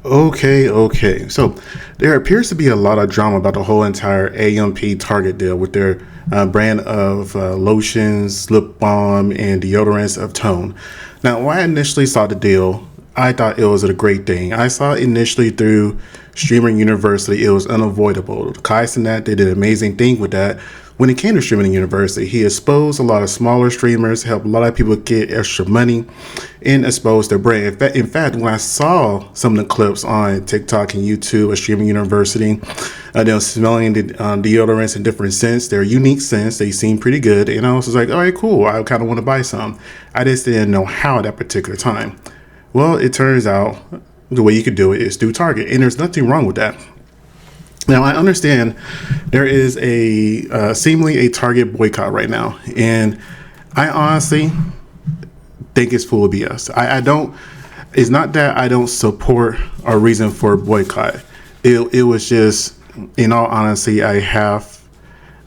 Okay. So there appears to be a lot of drama about the whole entire AMP Target deal with their brand of lotions, lip balm, and deodorants of Tone. Now, when I initially saw the deal, I thought it was a great thing. I saw it initially through Streaming University. It was unavoidable. Kai Cenat did an amazing thing with that. When it came to Streaming University, he exposed a lot of smaller streamers, helped a lot of people get extra money, and exposed their brand. In fact, when I saw some of the clips on TikTok and YouTube of Streaming University, they were smelling the deodorants in different scents. They're unique scents. They seem pretty good. And I was just like, all right, cool. I kind of want to buy some. I just didn't know how at that particular time. Well, it turns out the way you could do it is through Target, and there's nothing wrong with that. Now, I understand there is a seemingly a Target boycott right now, and I honestly think it's full of BS. I don't. It's not that I don't support a reason for boycott. It was just, in all honesty, a half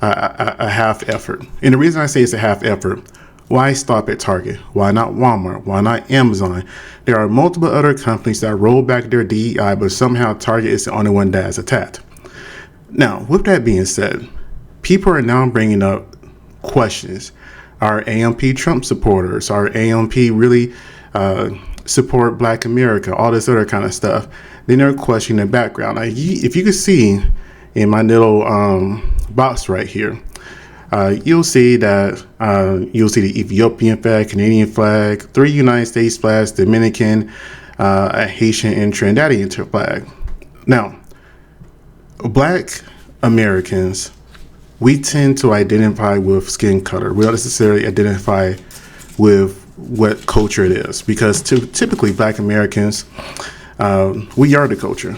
effort. And the reason I say it's a half effort, why stop at Target? Why not Walmart? Why not Amazon? There are multiple other companies that roll back their DEI, but somehow Target is the only one that is attacked. Now, with that being said, people are now bringing up questions. Are AMP Trump supporters? Are AMP really support Black America? All this other kind of stuff. Then they're questioning the background. Now, if you can see in my little box right here, you'll see that you'll see the Ethiopian flag, Canadian flag, 3 United States flags, Dominican, a Haitian, and Trinidadian flag. Now, Black Americans, we tend to identify with skin color. We don't necessarily identify with what culture it is, because typically Black Americans, we are the culture.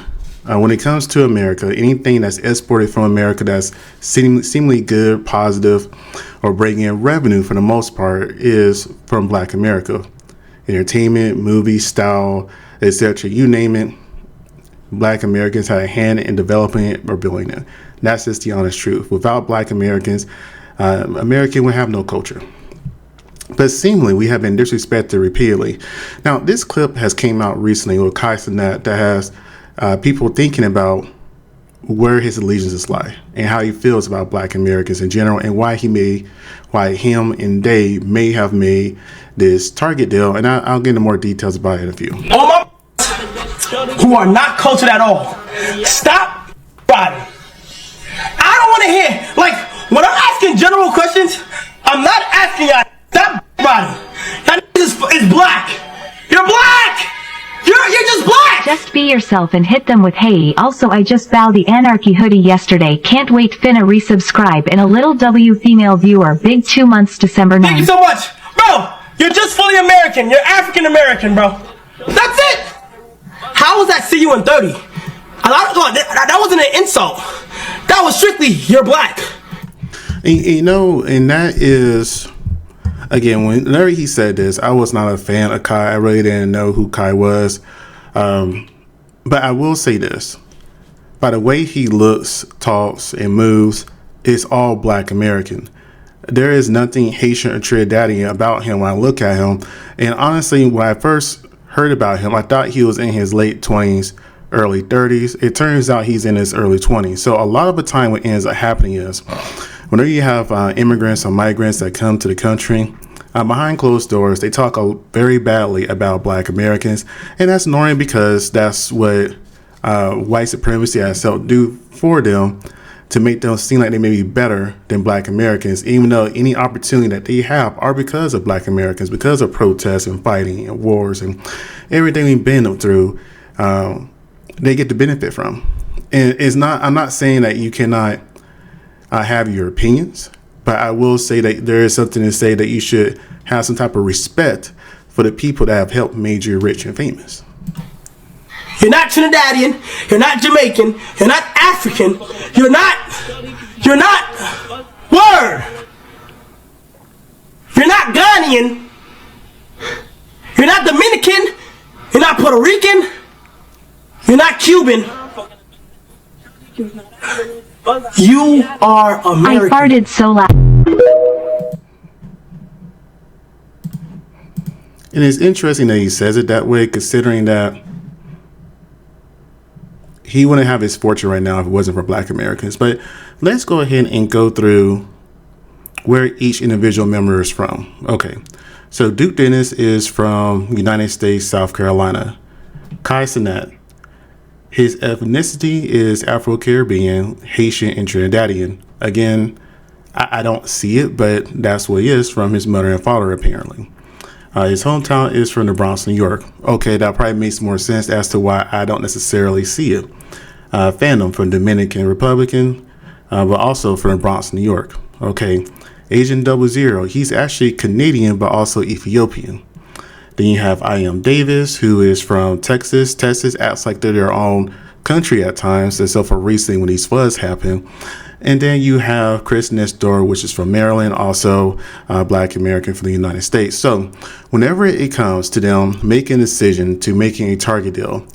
When it comes to America, anything that's exported from America that's seemingly good, positive, or bringing in revenue for the most part is from Black America. Entertainment, movies, style, etc. You name it. Black Americans had a hand in developing it or building it. That's just the honest truth. Without Black Americans, America would have no culture. But seemingly, we have been disrespected repeatedly. Now, this clip has came out recently with Kai Cenat that has people thinking about where his allegiances lie and how he feels about Black Americans in general, and why him and they may have made this Target deal. And I'll get into more details about it in a few. All my who are not cultured at all, stop riding. I don't want to hear, like, when I'm asking general questions, I'm not asking y'all, stop riding. That is black. You're black. You're just black. Just be yourself and hit them with Haiti. Also, I just bowed the Anarchy hoodie yesterday. Can't wait. Finna resubscribe. And a little W female viewer. Big 2 months December 9th. Thank you so much. Bro, you're just fully American. You're African American, bro. That's it. How was that see you in 30? That wasn't an insult. That was strictly, you're black. And that is, again, whenever he said this, I was not a fan of Kai. I really didn't know who Kai was. But I will say this. By the way he looks, talks, and moves, it's all Black American. There is nothing Haitian or Trinidadian about him when I look at him. And honestly, when I first heard about him, I thought he was in his late 20s, early 30s. It turns out he's in his early 20s. So a lot of the time what ends up happening is whenever you have immigrants or migrants that come to the country, behind closed doors, they talk very badly about Black Americans. And that's normal, because that's what white supremacy has helped do for them, to make them seem like they may be better than Black Americans, even though any opportunity that they have are because of Black Americans, because of protests and fighting and wars and everything we've been through, they get to benefit from. And I'm not saying that you cannot have your opinions, but I will say that there is something to say that you should have some type of respect for the people that have helped made you rich and famous. You're not Trinidadian, you're not Jamaican, you're not African, you're not, word! You're not Ghanaian, you're not Dominican, you're not Puerto Rican, you're not Cuban. You are American. I farted so loud. And it's interesting that he says it that way, considering that he wouldn't have his fortune right now if it wasn't for Black Americans. But let's go ahead and go through where each individual member is from. Okay, so Duke Dennis is from United States, South Carolina. Kai Cenat, his ethnicity is Afro-Caribbean, Haitian, and Trinidadian. Again, I don't see it, but that's what he is from his mother and father, apparently. His hometown is from the Bronx, New York. Okay, that probably makes more sense as to why I don't necessarily see it. Fandom from Dominican Republican, but also from the Bronx, New York. Okay, Asian 00, he's actually Canadian, but also Ethiopian. Then you have I Am Davis, who is from Texas. Texas acts like they're their own country at times, except for recently when these floods happened. And then you have Chris Nestor, which is from Maryland, also Black American from the United States. So whenever it comes to them making a decision to making a Target deal,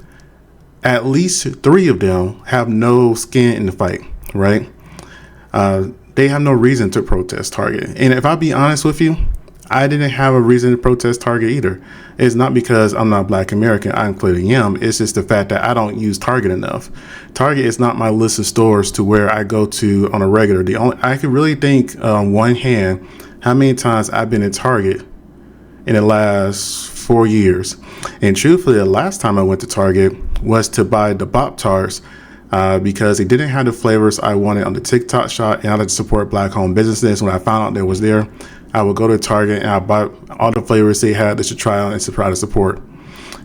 at least 3 of them have no skin in the fight, right? They have no reason to protest Target. And if I be honest with you, I didn't have a reason to protest Target either. It's not because I'm not Black American. I clearly am. It's just the fact that I don't use Target enough. Target is not my list of stores to where I go to on a regular. I can really think on one hand how many times I've been at Target in the last 4 years. And truthfully, the last time I went to Target was to buy the Bop Tarts because they didn't have the flavors I wanted on the TikTok shop, and I like to support Black-owned businesses. When I found out they was there, I would go to Target and I buy all the flavors they had that should try out and to try to support.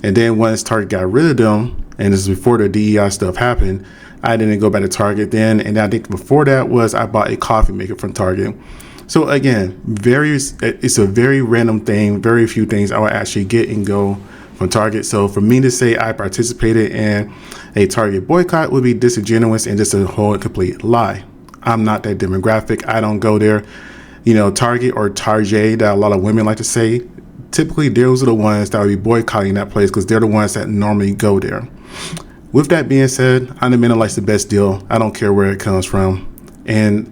And then once Target got rid of them, and this is before the DEI stuff happened, I didn't go back to Target then. And I think before that was I bought a coffee maker from Target. So again, it's a very random thing. Very few things I would actually get and go from Target. So for me to say I participated in a Target boycott would be disingenuous and just a whole and complete lie. I'm not that demographic. I don't go there. You know, Target or Target, that a lot of women like to say, typically those are the ones that would be boycotting that place because they're the ones that normally go there. With that being said, I'm the man that likes the best deal. I don't care where it comes from. And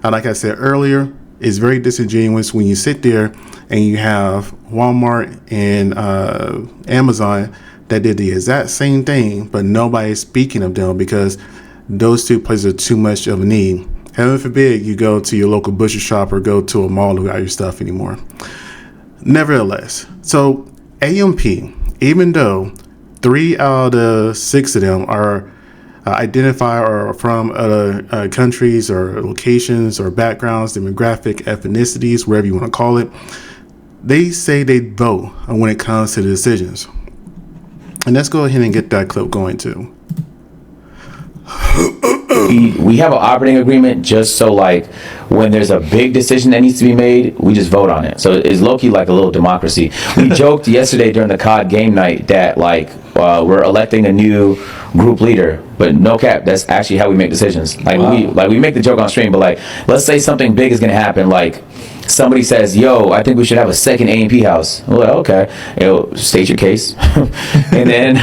like I said earlier, it's very disingenuous when you sit there and you have Walmart and Amazon that did the exact same thing, but nobody's speaking of them because those two places are too much of a need. Heaven forbid you go to your local butcher shop or go to a mall who got your stuff anymore. Nevertheless, so AMP, even though 3 out of the 6 of them are identified or from other countries or locations or backgrounds, demographic, ethnicities, wherever you want to call it, they say they vote when it comes to the decisions. And let's go ahead and get that clip going too. We have an operating agreement just so like when there's a big decision that needs to be made, we just vote on it. So it's low-key like a little democracy. We joked yesterday during the COD game night that like we're electing a new group leader, but no cap, that's actually how we make decisions. Like wow. we make the joke on stream, but like let's say something big is gonna happen, like somebody says, yo, I think we should have a second A&P house. We're like, okay, state your case. And then,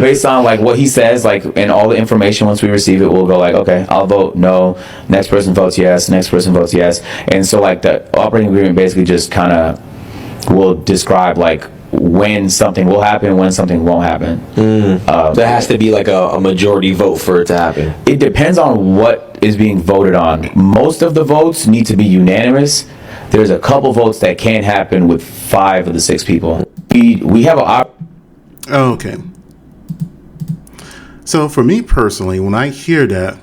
based on like what he says, like, and all the information, once we receive it, we'll go like, okay, I'll vote no. Next person votes yes. Next person votes yes. And so like the operating agreement basically just kind of will describe like when something will happen, when something won't happen. There has to be like a majority vote for it to happen. It depends on what is being voted on. Most of the votes need to be unanimous. There's a couple votes that can happen with 5 of the 6 people. We have a okay. So for me personally, when I hear that,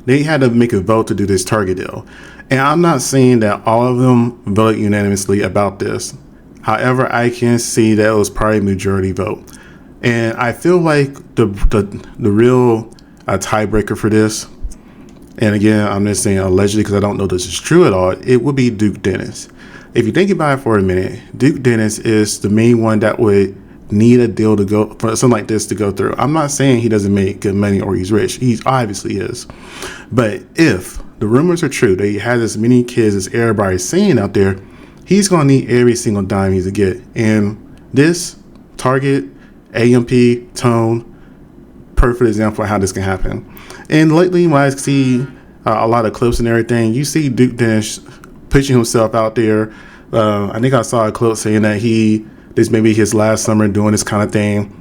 they had to make a vote to do this Target deal. And I'm not saying that all of them voted unanimously about this. However, I can see that it was probably a majority vote. And I feel like the real tiebreaker for this, and again, I'm just saying allegedly because I don't know this is true at all, it would be Duke Dennis. If you think about it for a minute, Duke Dennis is the main one that would need a deal to go for something like this to go through. I'm not saying he doesn't make good money or he's rich. He obviously is. But if the rumors are true that he has as many kids as everybody's saying out there, he's going to need every single dime he can get. And this Target, AMP, Tone, perfect example of how this can happen. And lately, when I see a lot of clips and everything, you see Duke Dennis pushing himself out there. I think I saw a clip saying that this may be his last summer doing this kind of thing.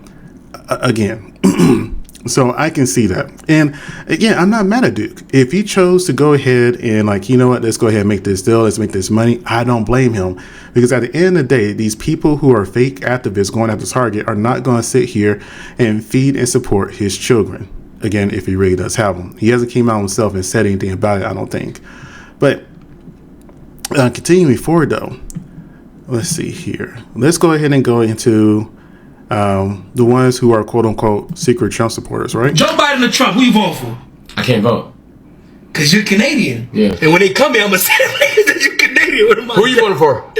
Again, So I can see that. And again, I'm not mad at Duke. If he chose to go ahead and like, you know what, let's go ahead and make this deal, let's make this money, I don't blame him. Because at the end of the day, these people who are fake activists going after Target are not going to sit here and feed and support his children. Again, if he really does have them. He hasn't came out himself and said anything about it, I don't think. But continuing forward though, let's see here. Let's go ahead and go into the ones who are quote unquote secret Trump supporters, right? Joe Biden or Trump, who you voting for? I can't vote. Cause you're Canadian. Yeah. And when they come here, I'm gonna say that you're Canadian. What am I Who are you voting for?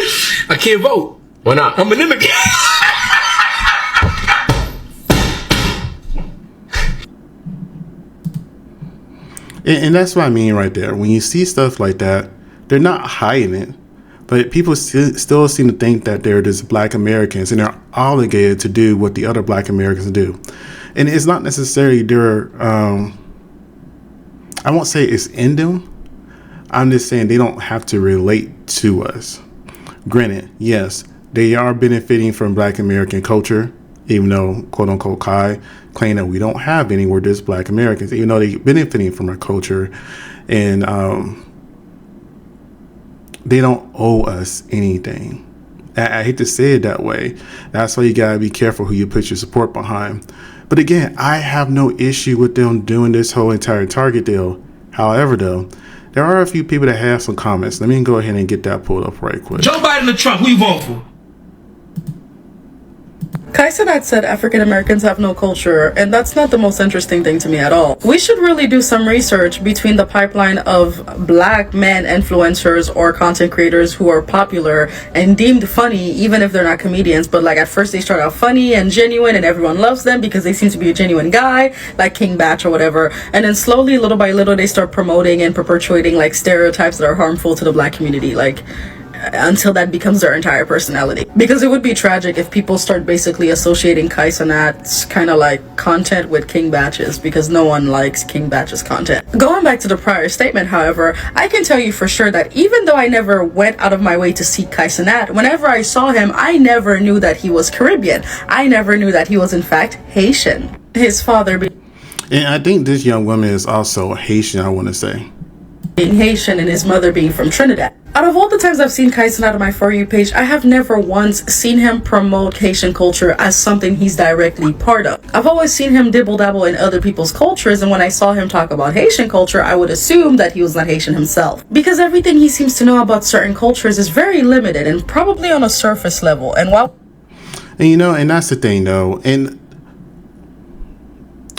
I can't vote. Why not? I'm an immigrant. And that's what I mean right there. When you see stuff like that, they're not hiding it, but people still seem to think that they're just Black Americans and they're obligated to do what the other Black Americans do. And it's not necessarily their, I won't say it's in them. I'm just saying they don't have to relate to us. Granted, yes, they are benefiting from Black American culture, even though quote unquote Kai claim that we don't have any, we're just Black Americans, even though they're benefiting from our culture. And they don't owe us anything. I hate to say it that way. That's why you gotta be careful who you put your support behind. But again, I have no issue with them doing this whole entire Target deal. However, though, there are a few people that have some comments. Let me go ahead and get that pulled up right quick. Joe Biden or Trump, who you voting for? Kai Cenat said African Americans have no culture, and that's not the most interesting thing to me at all. We should really do some research between the pipeline of Black men influencers or content creators who are popular and deemed funny, even if they're not comedians, but like at first they start out funny and genuine and everyone loves them because they seem to be a genuine guy, like King Batch or whatever, and then slowly, little by little, they start promoting and perpetuating like stereotypes that are harmful to the Black community, like until that becomes their entire personality. Because it would be tragic if people start basically associating Kai Cenat's kind of like content with King Batch's, because no one likes King Batch's content. Going back to the prior statement, however, I can tell you for sure that even though I never went out of my way to see Kai Cenat, whenever I saw him, I never knew that he was Caribbean. I never knew that he was in fact Haitian. His father being And I think this young woman is also Haitian, I want to say. Haitian and his mother being from Trinidad. Out of all the times I've seen Kai Cenat on my For You page, I have never once seen him promote Haitian culture as something he's directly part of. I've always seen him dibble-dabble in other people's cultures, and when I saw him talk about Haitian culture, I would assume that he was not Haitian himself. Because everything he seems to know about certain cultures is very limited and probably on a surface level. And while... And you know, and that's the thing though, and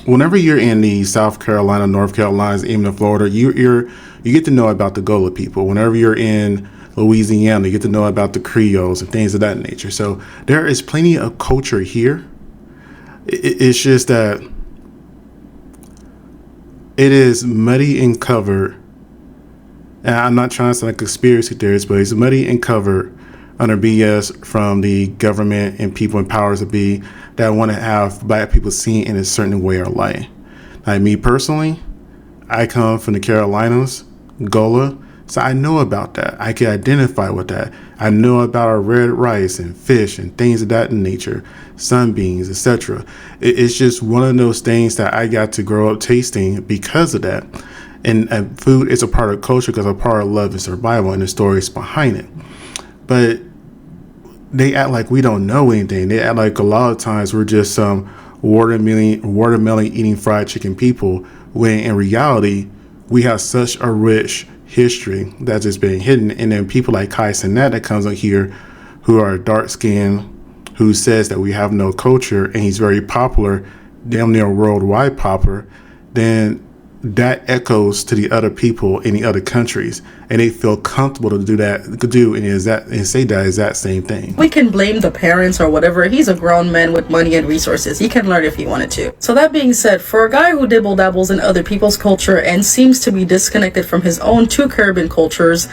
whenever you're in the South Carolina, North Carolina, even in Florida, you get to know about the Gullah people. Whenever you're in Louisiana, you get to know about the Creoles and things of that nature. So there is plenty of culture here. It's just that it is muddy and covered. And I'm not trying to sound like a conspiracy theorist, but it's muddy and covered under BS from the government and people in powers that be that want to have Black people seen in a certain way or light. Like me personally, I come from the Carolinas, Gullah, so I know about that. I can identify with that. I know about our red rice and fish and things of that nature, sunbeams, etc. It's just one of those things that I got to grow up tasting because of that. And food is a part of culture because a part of love and survival and the stories behind it. But they act like we don't know anything. They act like a lot of times we're just some watermelon eating fried chicken people, when in reality we have such a rich history that's just been hidden. And then people like Kai Cenat that comes on here who are dark skinned, who says that we have no culture, and he's very popular, damn near worldwide popular, then that echoes to the other people in the other countries, and they feel comfortable to do that, and say that exact same thing. We can blame the parents or whatever. He's a grown man with money and resources. He can learn if he wanted to. So that being said, for a guy who dibble dabbles in other people's culture and seems to be disconnected from his own two Caribbean cultures,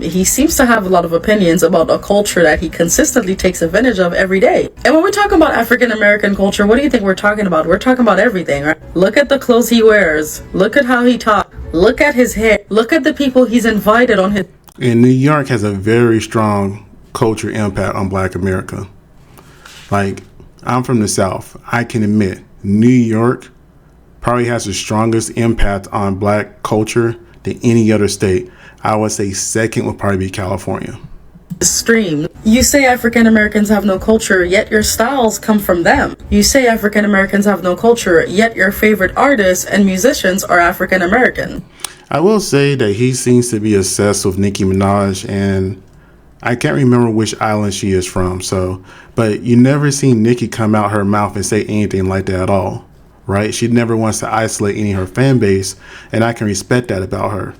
he seems to have a lot of opinions about a culture that he consistently takes advantage of every day. And when we're talking about African American culture, what do you think we're talking about? We're talking about everything, right? Look at the clothes he wears. Look at how he talks. Look at his hair. Look at the people he's invited on his... And New York has a very strong culture impact on Black America. Like, I'm from the South. I can admit, New York probably has the strongest impact on black culture than any other state. I would say second would probably be California. Extreme. You say African Americans have no culture, yet your styles come from them. You say African Americans have no culture, yet your favorite artists and musicians are African American. I will say that he seems to be obsessed with Nicki Minaj, and I can't remember which island she is from, but you never seen Nicki come out her mouth and say anything like that at all, right? She never wants to isolate any of her fan base, and I can respect that about her.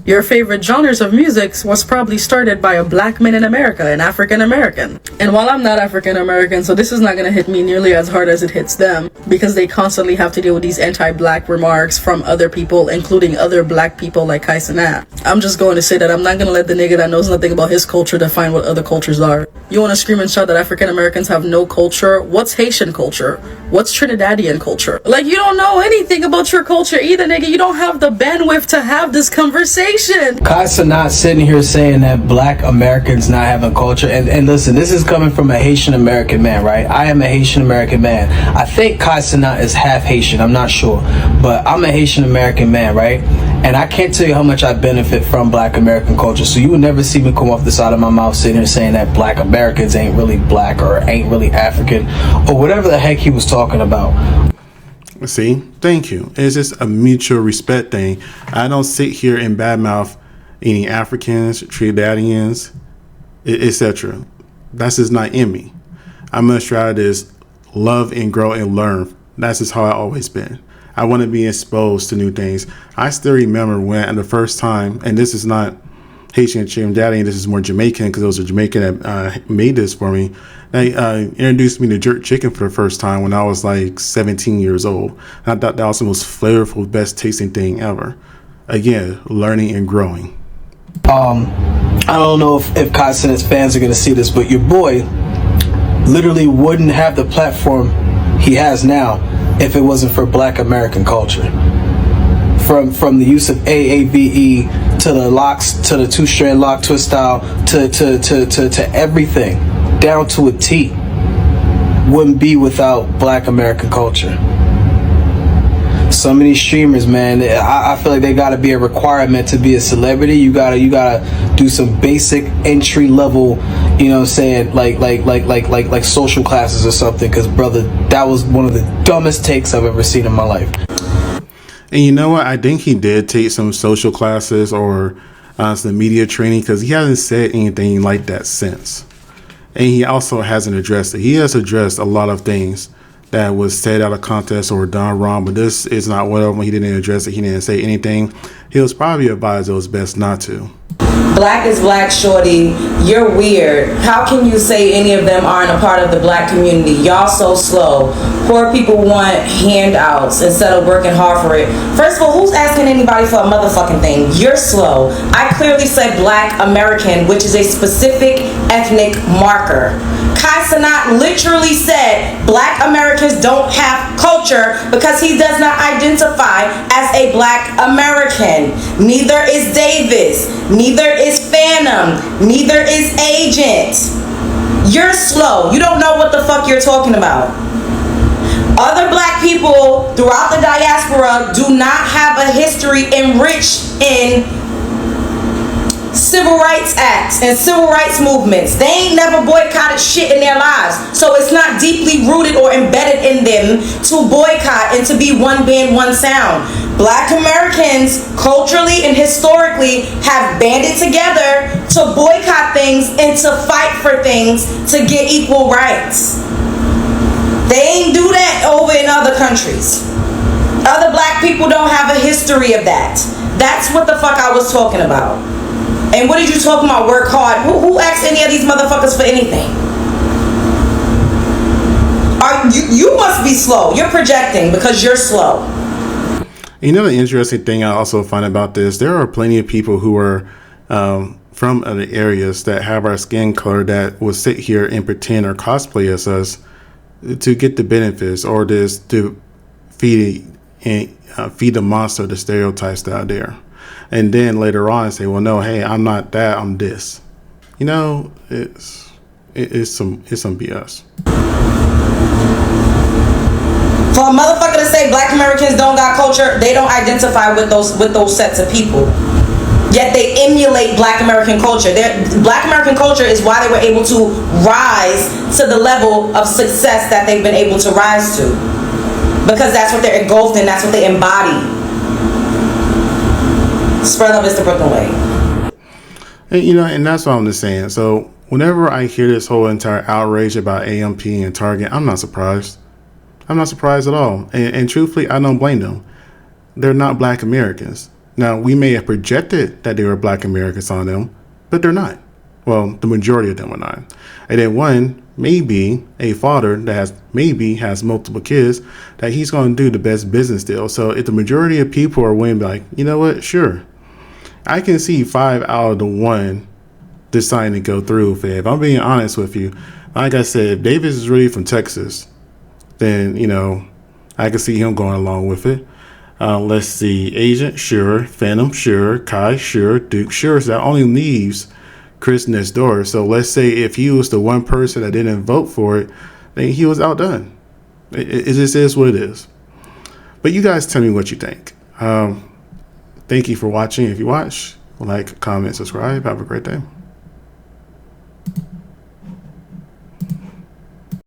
Your favorite genres of music was probably started by a black man in America, an African American. And while I'm not African American, so this is not going to hit me nearly as hard as it hits them, because they constantly have to deal with these anti-black remarks from other people, including other black people like Kai Cenat. I'm just going to say that I'm not going to let the nigga that knows nothing about his culture define what other cultures are. You want to scream and shout that African Americans have no culture? What's Haitian culture? What's Trinidadian culture? Like, you don't know anything about your culture either, nigga. You don't have the bandwidth to have this conversation. Kai Cenat sitting here saying that black Americans not having culture, and listen, this is coming from a Haitian American man, right? I am a Haitian American man. I think Kai Cenat is half Haitian, I'm not sure, but I'm a Haitian American man, right? And I can't tell you how much I benefit from black American culture. So you would never see me come off the side of my mouth sitting here saying that black Americans ain't really black or ain't really African or whatever the heck he was talking about. See, thank you. It's just a mutual respect thing. I don't sit here and badmouth any Africans, Trinidadians, etc. That's just not in me. I'm gonna try to just love and grow and learn. That's just how I always been. I want to be exposed to new things. I still remember when the first time, and this is not Haitian Trinidadian, this is more Jamaican, because it was a Jamaican that made this for me. They introduced me to jerk chicken for the first time when I was like 17 years old. And I thought that was the most flavorful, best tasting thing ever. Again, learning and growing. I don't know if Kai Cenat's fans are going to see this, but your boy literally wouldn't have the platform he has now if it wasn't for black American culture. From the use of AAVE to the locks, to the two-strand lock twist style, to everything, down to a T, wouldn't be without black American culture. Some of these streamers, man, I feel like they gotta be a requirement to be a celebrity. You gotta do some basic entry level, you know what I'm saying, like social classes or something, because brother, that was one of the dumbest takes I've ever seen in my life. And you know what? I think he did take some social classes or some media training, because he hasn't said anything like that since. And he also hasn't addressed it. He has addressed a lot of things that was said out of context or done wrong, but this is not one of them. He didn't address it. He didn't say anything. He was probably advised it was best not to. Black is black, shorty. You're weird. How can you say any of them aren't a part of the black community? Y'all so slow. Poor people want handouts instead of working hard for it. First of all, who's asking anybody for a motherfucking thing? You're slow. I clearly said black American, which is a specific ethnic marker. Kai Cenat literally said black Americans don't have culture because he does not identify as a black American. Neither is Davis. Neither is Phantom. Neither is Agent. You're slow. You don't know what the fuck you're talking about. Other black people throughout the diaspora do not have a history enriched in civil rights acts and civil rights movements. They ain't never boycotted shit in their lives. So it's not deeply rooted or embedded in them to boycott and to be one band, one sound. Black Americans culturally and historically have banded together to boycott things and to fight for things to get equal rights. They ain't do that over in other countries. Other black people don't have a history of that. That's what the fuck I was talking about. And what did you talking about? Work hard. Who asked any of these motherfuckers for anything? You must be slow. You're projecting because you're slow. You know, the interesting thing I also find about this, there are plenty of people who are from other areas that have our skin color that will sit here and pretend or cosplay as us to get the benefits, or just to feed the monster, the stereotypes that are there. And then later on say, well, no, hey, I'm not that, I'm this. You know, it's some BS. For a motherfucker to say black Americans don't got culture, they don't identify with those sets of people. Yet they emulate black American culture. Black American culture is why they were able to rise to the level of success that they've been able to rise to. Because that's what they're engulfed in, that's what they embody. Spread love is the Brooklyn way. And that's what I'm just saying. So whenever I hear this whole entire outrage about AMP and Target, I'm not surprised. I'm not surprised at all. And truthfully, I don't blame them. They're not black Americans. Now, we may have projected that they were black Americans on them, but they're not. Well, the majority of them are not. And then one may be a father that has multiple kids, that he's going to do the best business deal. So if the majority of people are willing to be like, you know what, sure, I can see 5 out of the 1 deciding to go through. If I'm being honest with you, like I said, if Davis is really from Texas, then, I can see him going along with it. Let's see, Agent, sure. Phantom, sure. Kai, sure. Duke, sure. So that only leaves Chris next door. So let's say if he was the one person that didn't vote for it, then he was outdone. It just is what it is. But you guys tell me what you think. Thank you for watching. If you watch, like, comment, subscribe. Have a great day.